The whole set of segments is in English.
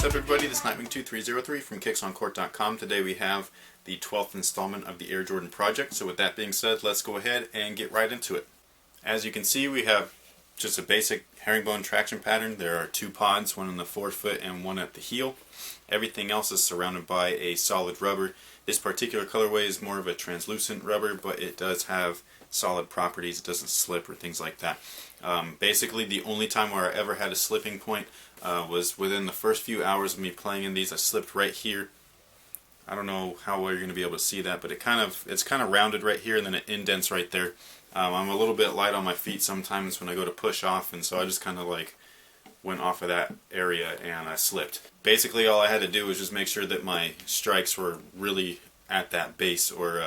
what's up everybody, this is Nightwing2303 from KicksOnCourt.com. Today we have the 12th installment of the Air Jordan project. So with that being said, let's go ahead and get right into it. As you can see, we have just a basic herringbone traction pattern. There are two pods, one on the forefoot and one at the heel. Everything else is surrounded by a solid rubber. This particular colorway is more of a translucent rubber, but it does have solid properties. It doesn't slip or things like that. Basically, the only time where I ever had a slipping point was within the first few hours of me playing in these. I slipped right here. I don't know how well you're going to be able to see that, but it's kind of rounded right here, and then it indents right there. I'm a little bit light on my feet sometimes when I go to push off, and so I just kind of like went off of that area and I slipped. Basically, all I had to do was just make sure that my strikes were really at that base, or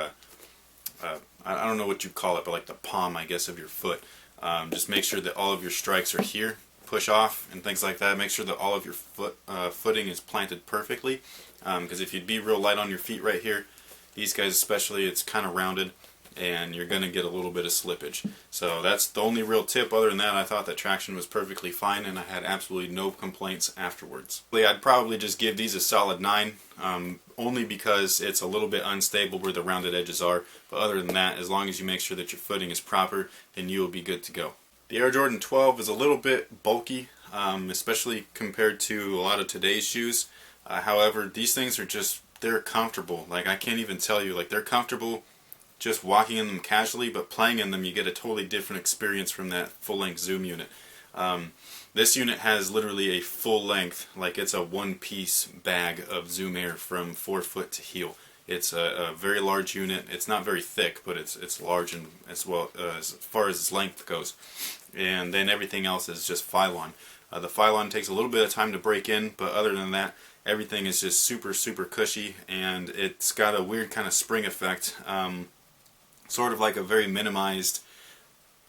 I don't know what you call it, but like the palm, I guess, of your foot. Just make sure that all of your strikes are here. Push off and things like that. Make sure that all of your footing is planted perfectly, because if you'd be real light on your feet right here, these guys especially, it's kind of rounded and you're going to get a little bit of slippage. So that's the only real tip. Other than that, I thought that traction was perfectly fine and I had absolutely no complaints afterwards. I'd probably just give these a solid 9, only because it's a little bit unstable where the rounded edges are, but other than that, as long as you make sure that your footing is proper, then you will be good to go. The Air Jordan 12 is a little bit bulky, especially compared to a lot of today's shoes. However, these things are they're comfortable. Like, I can't even tell you, like, they're comfortable just walking in them casually, but playing in them you get a totally different experience from that full-length Zoom unit. This unit has literally a full length, like it's a one-piece bag of Zoom Air from forefoot to heel. It's a very large unit. It's not very thick, but it's large and as well as far as its length goes. And then everything else is just Phylon. The Phylon takes a little bit of time to break in, but other than that, everything is just super cushy, and it's got a weird kind of spring effect. Sort of like a very minimized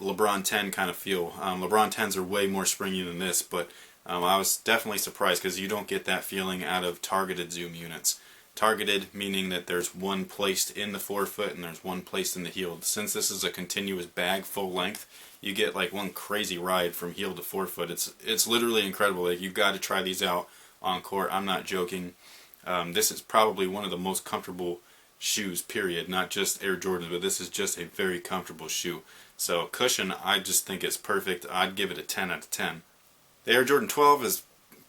LeBron 10 kind of feel. LeBron 10s are way more springy than this, but I was definitely surprised because you don't get that feeling out of targeted Zoom units. Targeted meaning that there's one placed in the forefoot and there's one placed in the heel. Since this is a continuous bag full length, you get like one crazy ride from heel to forefoot. It's literally incredible. Like, you've got to try these out on court. I'm not joking. This is probably one of the most comfortable shoes, period. Not just Air Jordans, but this is just a very comfortable shoe. So cushion, I just think it's perfect. I'd give it a 10 out of 10. The Air Jordan 12 is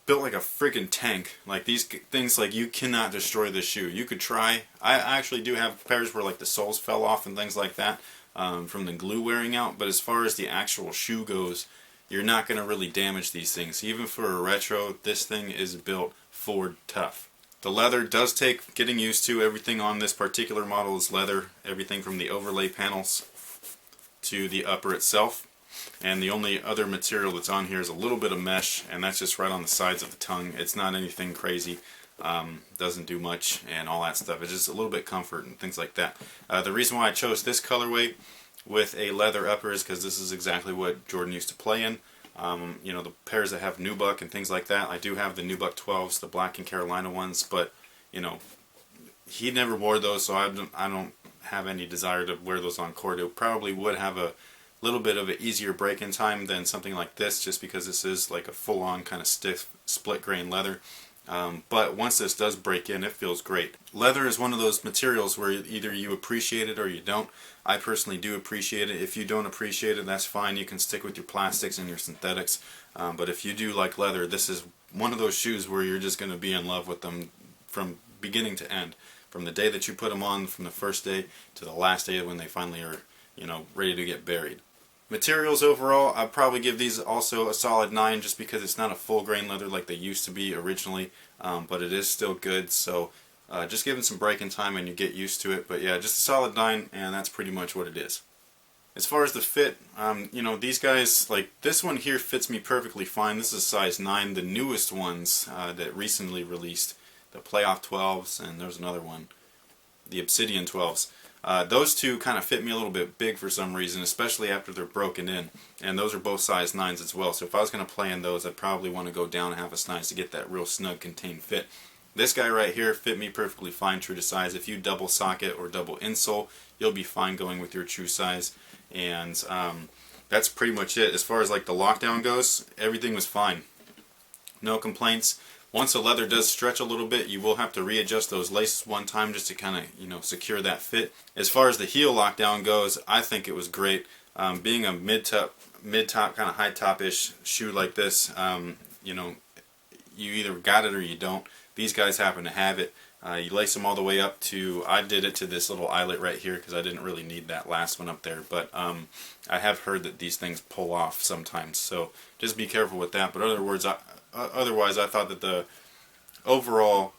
built like a freaking tank. Like, these things, like, you cannot destroy this shoe. You could try. I actually do have pairs where like the soles fell off and things like that from the glue wearing out, but as far as the actual shoe goes, you're not going to really damage these things. Even for a retro, this thing is built Ford tough. The leather does take getting used to. Everything on this particular model is leather. Everything from the overlay panels to the upper itself. And the only other material that's on here is a little bit of mesh, and that's just right on the sides of the tongue. It's not anything crazy. Doesn't do much and all that stuff. It's just a little bit comfort and things like that. The reason why I chose this colorway with a leather upper is because this is exactly what Jordan used to play in. You know, the pairs that have nubuck and things like that. I do have the nubuck 12s, the black and Carolina ones, but you know, he never wore those, so I don't have any desire to wear those on court. It probably would have a little bit of an easier break-in time than something like this, just because this is like a full-on kind of stiff split grain leather. But once this does break in, it feels great. Leather is one of those materials where either you appreciate it or you don't. I personally do appreciate it. If you don't appreciate it, that's fine. You can stick with your plastics and your synthetics. But if you do like leather, this is one of those shoes where you're just going to be in love with them from beginning to end. From the day that you put them on, from the first day to the last day when they finally are, you know, ready to get buried. Materials overall, I'd probably give these also a solid 9, just because it's not a full grain leather like they used to be originally, but it is still good. So just give it some break-in time and you get used to it. But yeah, just a solid 9, and that's pretty much what it is. As far as the fit, you know, these guys, like this one here fits me perfectly fine. This is size 9. The newest ones that recently released, the Playoff 12s, and there's another one, the Obsidian 12s. Those two kind of fit me a little bit big for some reason, especially after they're broken in. And those are both size 9s as well. So if I was going to play in those, I'd probably want to go down a half a size to get that real snug contained fit. This guy right here fit me perfectly fine, true to size. If you double socket or double insole, you'll be fine going with your true size. And that's pretty much it. As far as like the lockdown goes, everything was fine. No complaints. Once the leather does stretch a little bit, you will have to readjust those laces one time just to kind of, secure that fit. As far as the heel lockdown goes, I think it was great. Being a mid-top kind of high top-ish shoe like this, you either got it or you don't. These guys happen to have it. You lace them all the way up to, I did it to this little eyelet right here because I didn't really need that last one up there, but I have heard that these things pull off sometimes, so just be careful with that. But otherwise I thought that the overall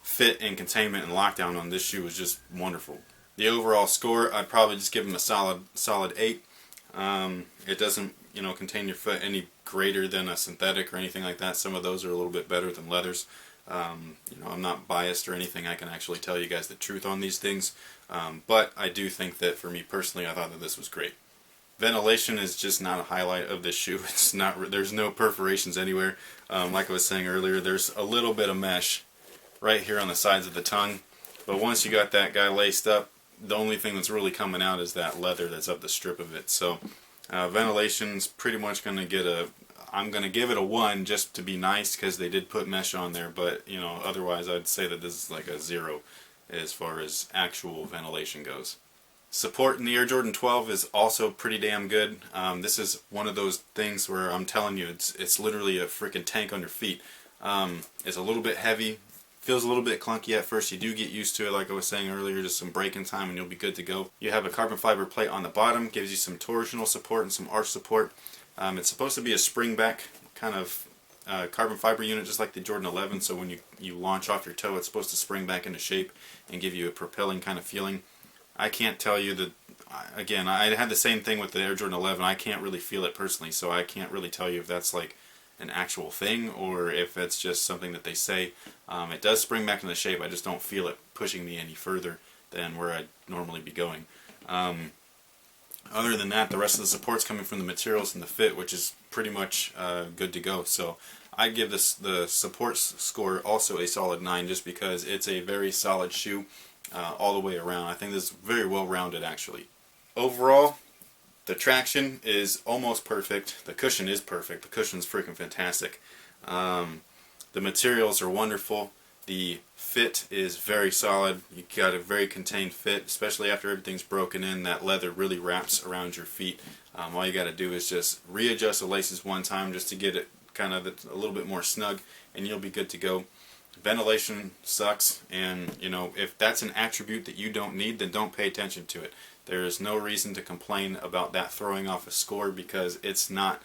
fit and containment and lockdown on this shoe was just wonderful. The overall score, I'd probably just give them a solid 8. It doesn't contain your foot any greater than a synthetic or anything like that. Some of those are a little bit better than leathers. I'm not biased or anything. I can actually tell you guys the truth on these things, but I do think that for me personally, I thought that this was great. Ventilation is just not a highlight of this shoe. It's not. There's no perforations anywhere. Like I was saying earlier, there's a little bit of mesh right here on the sides of the tongue, but once you got that guy laced up, the only thing that's really coming out is that leather that's up the strip of it. So ventilation's pretty much going to get I'm going to give it a 1 just to be nice because they did put mesh on there, but otherwise I'd say that this is like a 0 as far as actual ventilation goes. Support in the Air Jordan 12 is also pretty damn good. This is one of those things where I'm telling you, it's literally a freaking tank on your feet. It's a little bit heavy, feels a little bit clunky at first. You do get used to it, like I was saying earlier, just some braking time and you'll be good to go. You have a carbon fiber plate on the bottom, gives you some torsional support and some arch support. It's supposed to be a spring back kind of carbon fiber unit, just like the Jordan 11, so when you launch off your toe, it's supposed to spring back into shape and give you a propelling kind of feeling. I can't tell you that, again, I had the same thing with the Air Jordan 11. I can't really feel it personally, so I can't really tell you if that's like an actual thing or if it's just something that they say. It does spring back into shape, I just don't feel it pushing me any further than where I'd normally be going. Other than that, the rest of the support's coming from the materials and the fit, which is pretty much good to go. So I give the support score also a solid 9 just because it's a very solid shoe all the way around. I think this is very well rounded actually. Overall, the traction is almost perfect. The cushion is perfect. The cushion's freaking fantastic. The materials are wonderful. The fit is very solid. You got a very contained fit, especially after everything's broken in. That leather really wraps around your feet. All you got to do is just readjust the laces one time just to get it kind of a little bit more snug, and you'll be good to go. Ventilation sucks, and if that's an attribute that you don't need, then don't pay attention to it. There is no reason to complain about that throwing off a score because it's not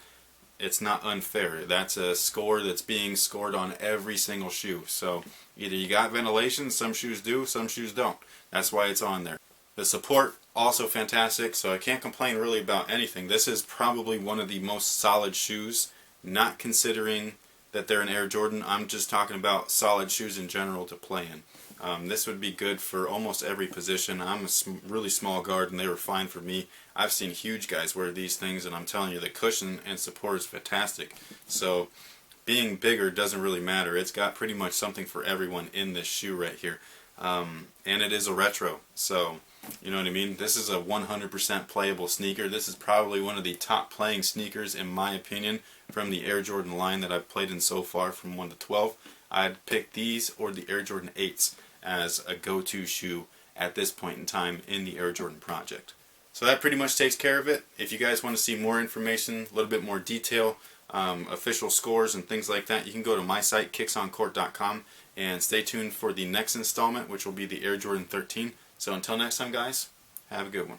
unfair. That's a score that's being scored on every single shoe. So either you got ventilation, some shoes do, some shoes don't. That's why it's on there. The support, also fantastic, so I can't complain really about anything. This is probably one of the most solid shoes, not considering that they're an Air Jordan. I'm just talking about solid shoes in general to play in. This would be good for almost every position. I'm a really small guard and they were fine for me. I've seen huge guys wear these things and I'm telling you the cushion and support is fantastic. So being bigger doesn't really matter. It's got pretty much something for everyone in this shoe right here. And it is a retro, so you know what I mean? This is a 100% playable sneaker. This is probably one of the top playing sneakers in my opinion from the Air Jordan line that I've played in so far from 1 to 12. I'd pick these or the Air Jordan 8s as a go-to shoe at this point in time in the Air Jordan project. So that pretty much takes care of it. If you guys want to see more information, a little bit more detail, official scores and things like that, you can go to my site, kicksoncourt.com, and stay tuned for the next installment, which will be the Air Jordan 13. So until next time, guys, have a good one.